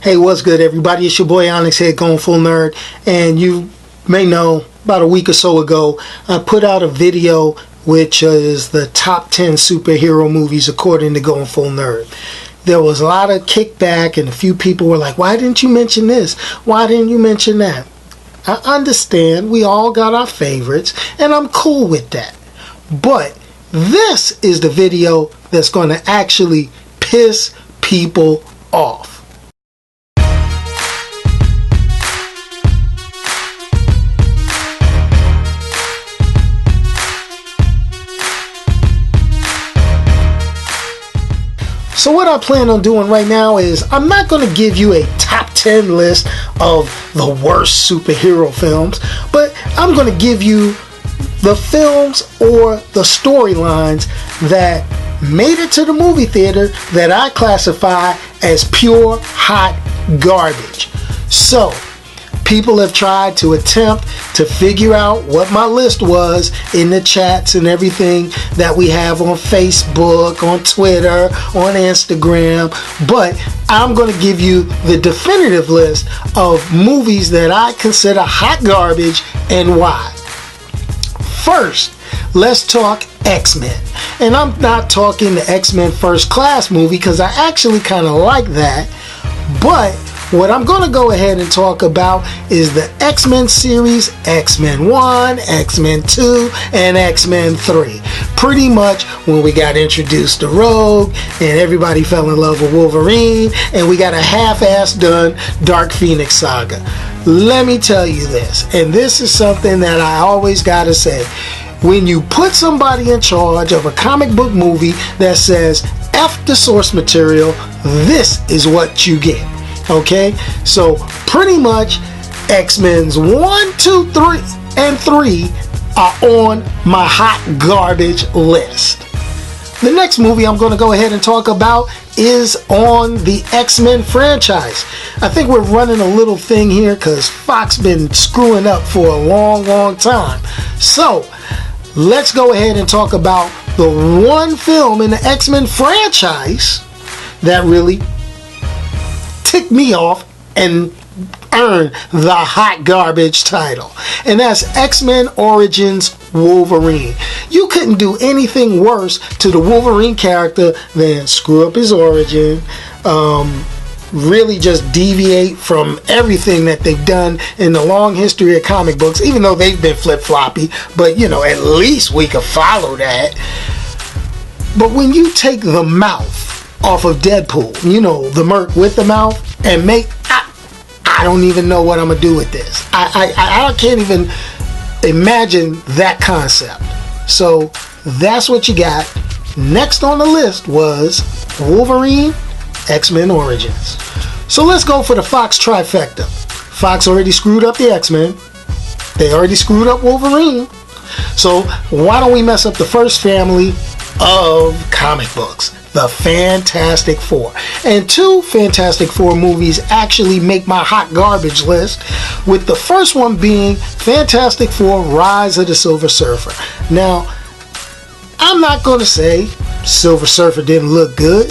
Hey, what's good, everybody? It's your boy Onyx here, GoingFullNerd, and you may know about a week or so ago I put out a video which is the top 10 superhero movies according to GoingFullNerd. There was a lot of kickback, and a few people were like, why didn't you mention this? Why didn't you mention that? I understand we all got our favorites, and I'm cool with that. But this is the video that's going to actually piss people off. So what I plan on doing right now is I'm not going to give you a top 10 list of the worst superhero films, but I'm going to give you the films or the storylines that made it to the movie theater that I classify as pure hot garbage. So people have tried to attempt to figure out what my list was in the chats and everything that we have on Facebook, on Twitter, on Instagram, but I'm going to give you the definitive list of movies that I consider hot garbage and why. First, let's talk X-Men. And I'm not talking the X-Men First Class movie because I actually kind of like that, but what I'm going to go ahead and talk about is the X-Men series, X-Men 1, X-Men 2, and X-Men 3. Pretty much when we got introduced to Rogue, and everybody fell in love with Wolverine, and we got a half-assed done Dark Phoenix saga. Let me tell you this, and this is something that I always got to say. When you put somebody in charge of a comic book movie that says, F the source material, this is what you get. Okay, so pretty much X-Men's 1, 2, 3, and 3 are on my hot garbage list. The next movie I'm going to go ahead and talk about is on the X-Men franchise. I think we're running a little thing here because Fox been screwing up for a long time. So let's go ahead and talk about the one film in the X-Men franchise that really ticked me off and earned the hot garbage title, and that's X-Men Origins Wolverine. You couldn't do anything worse to the Wolverine character than screw up his origin, really just deviate from everything that they've done in the long history of comic books, even though they've been flip-floppy, but you know, at least we could follow that. But when you take the mouth off of Deadpool, you know, the Merc with the mouth, and make, I don't even know what I'm gonna do with this. I can't even imagine that concept. So that's what you got. Next on the list was Wolverine, X-Men Origins. So let's go for the Fox trifecta. Fox already screwed up the X-Men. They already screwed up Wolverine. So why don't we mess up the first family of comic books, the Fantastic Four? And two Fantastic Four movies actually make my hot garbage list, with the first one being Fantastic Four Rise of the Silver Surfer. Now, I'm not going to say Silver Surfer didn't look good.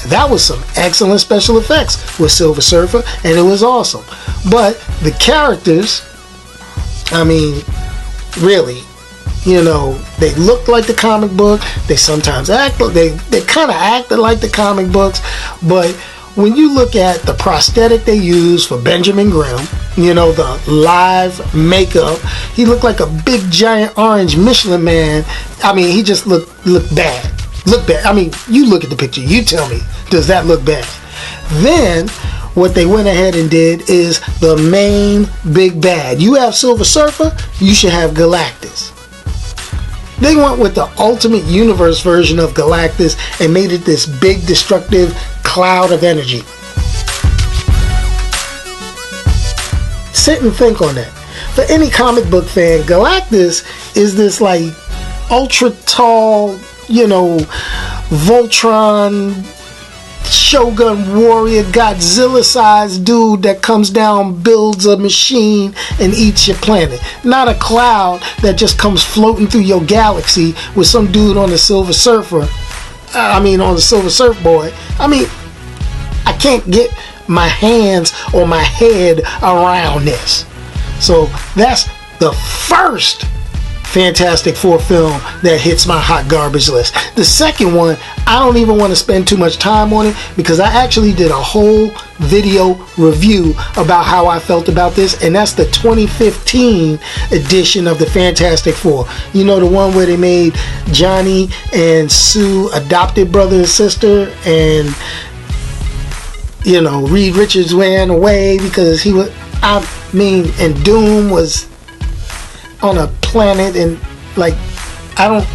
That was some excellent special effects with Silver Surfer, and it was awesome. But the characters, I mean, really, you know, they looked like the comic book. They sometimes they kind of acted like the comic books. But when you look at the prosthetic they used for Benjamin Grimm, you know, the live makeup, he looked like a big giant orange Michelin man. I mean, he just looked bad. Look bad. I mean, you look at the picture. You tell me, does that look bad? Then what they went ahead and did is the main big bad. You have Silver Surfer, you should have Galactus. They went with the Ultimate Universe version of Galactus and made it this big destructive cloud of energy. Sit and think on that. For any comic book fan, Galactus is this like ultra tall, you know, Voltron, Shogun warrior, Godzilla sized dude that comes down, builds a machine, and eats your planet. Not a cloud that just comes floating through your galaxy with some dude on the Silver Surfer. On the Silver Surfboard. I mean, I can't get my hands or my head around this. So that's the first Fantastic Four film that hits my hot garbage list. The second one, I don't even want to spend too much time on it because I actually did a whole video review about how I felt about this, and that's the 2015 edition of the Fantastic Four. You know, the one where they made Johnny and Sue adopted brother and sister, and you know, Reed Richards ran away because he was, and Doom was on a planet, and like, I don't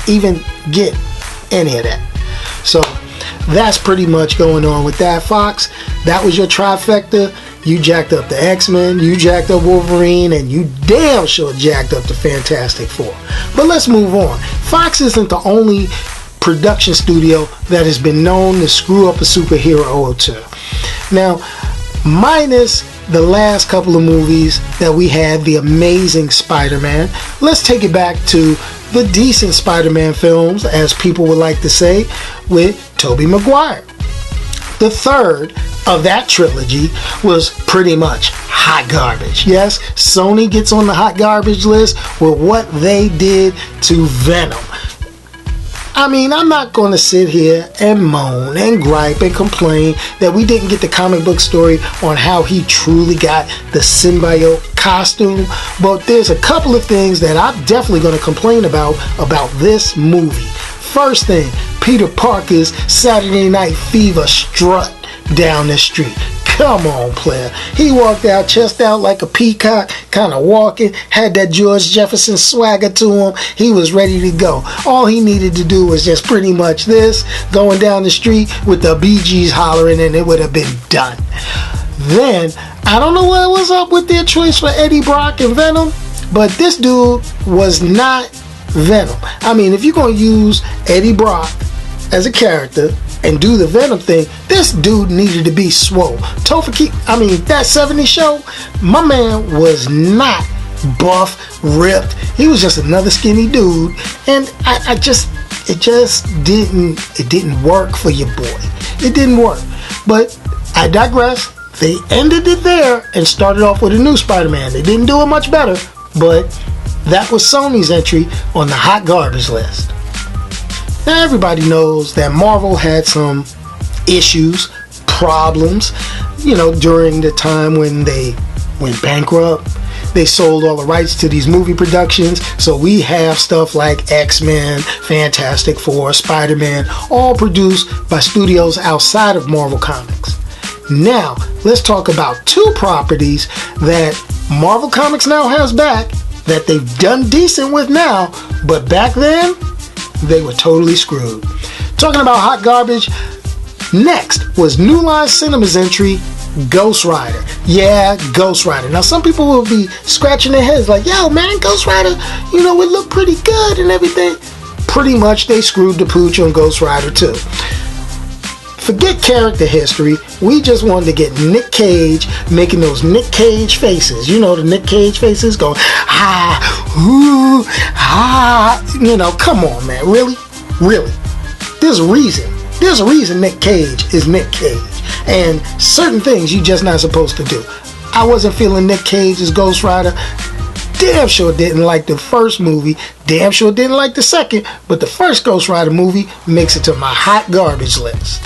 even get any of that. So that's pretty much going on with that, Fox. That was your trifecta. You jacked up the X-Men, you jacked up Wolverine, and you damn sure jacked up the Fantastic Four. But let's move on. Fox isn't the only production studio that has been known to screw up a superhero or two. Now, minus the last couple of movies that we had, the Amazing Spider-Man, let's take it back to the decent Spider-Man films, as people would like to say, with Tobey Maguire. The third of that trilogy was pretty much hot garbage. Yes, Sony gets on the hot garbage list with what they did to Venom. I mean, I'm not going to sit here and moan and gripe and complain that we didn't get the comic book story on how he truly got the symbiote costume, but there's a couple of things that I'm definitely going to complain about this movie. First thing, Peter Parker's Saturday Night Fever strut down the street. Come on, player. He walked out, chest out like a peacock, kind of walking, had that George Jefferson swagger to him. He was ready to go. All he needed to do was just pretty much this, going down the street with the Bee Gees hollering, and it would have been done. Then, I don't know what was up with their choice for Eddie Brock and Venom, but this dude was not Venom. I mean, if you're going to use Eddie Brock as a character and do the Venom thing, this dude needed to be swole. That 70s show, my man was not buff, ripped. He was just another skinny dude, and it just didn't work for your boy. It didn't work. But I digress. They ended it there and started off with a new Spider-Man. They didn't do it much better, but that was Sony's entry on the hot garbage list. Now everybody knows that Marvel had some issues, problems, during the time when they went bankrupt. They sold all the rights to these movie productions, so we have stuff like X-Men, Fantastic Four, Spider-Man, all produced by studios outside of Marvel Comics. Now, let's talk about two properties that Marvel Comics now has back that they've done decent with now, but back then, they were totally screwed. Talking about hot garbage, next was New Line Cinema's entry, Ghost Rider. Yeah, Ghost Rider. Now some people will be scratching their heads like, yo man, Ghost Rider, it looked pretty good and everything. Pretty much they screwed the pooch on Ghost Rider too. Forget character history, we just wanted to get Nick Cage making those Nick Cage faces. The Nick Cage faces going, ooh, come on man, really? There's a reason Nick Cage is Nick Cage, and certain things you just not supposed to do. I wasn't feeling Nick Cage as Ghost Rider. Damn sure didn't like the first movie, damn sure didn't like the second, but the first Ghost Rider movie makes it to my hot garbage list.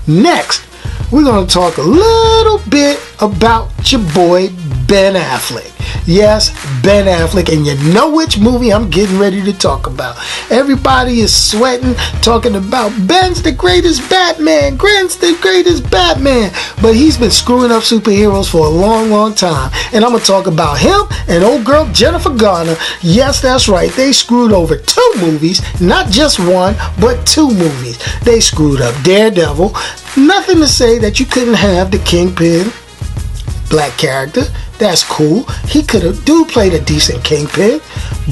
Next, we're going to talk a little bit about your boy Ben Affleck. Yes, Ben Affleck, and you know which movie I'm getting ready to talk about. Everybody is sweating, talking about Ben's the greatest Batman, but he's been screwing up superheroes for a long, long time, and I'm going to talk about him and old girl Jennifer Garner. Yes, that's right, they screwed over two movies, not just one, but two movies. They screwed up Daredevil. Nothing to say that you couldn't have the Kingpin black character. That's cool. Dude played a decent Kingpin.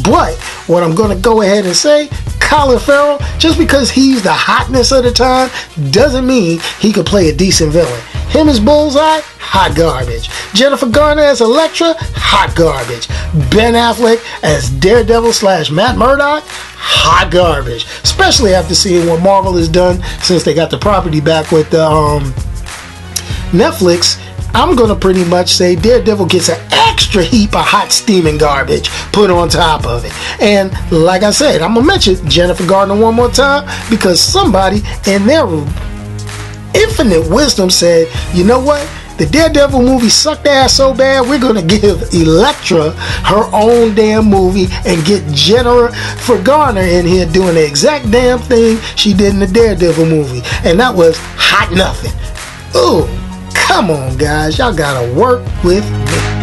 But what I'm going to go ahead and say, Colin Farrell, just because he's the hotness of the time, doesn't mean he could play a decent villain. Him as Bullseye, hot garbage. Jennifer Garner as Elektra, hot garbage. Ben Affleck as Daredevil / Matt Murdock, hot garbage. Especially after seeing what Marvel has done since they got the property back with the Netflix, I'm gonna pretty much say Daredevil gets an extra heap of hot steaming garbage put on top of it. And like I said, I'm gonna mention Jennifer Gardner one more time, because somebody in their infinite wisdom said, you know what? The Daredevil movie sucked ass so bad, we're gonna give Elektra her own damn movie and get Jennifer Garner in here doing the exact damn thing she did in the Daredevil movie. And that was hot nothing. Ooh, come on guys, y'all gotta work with me.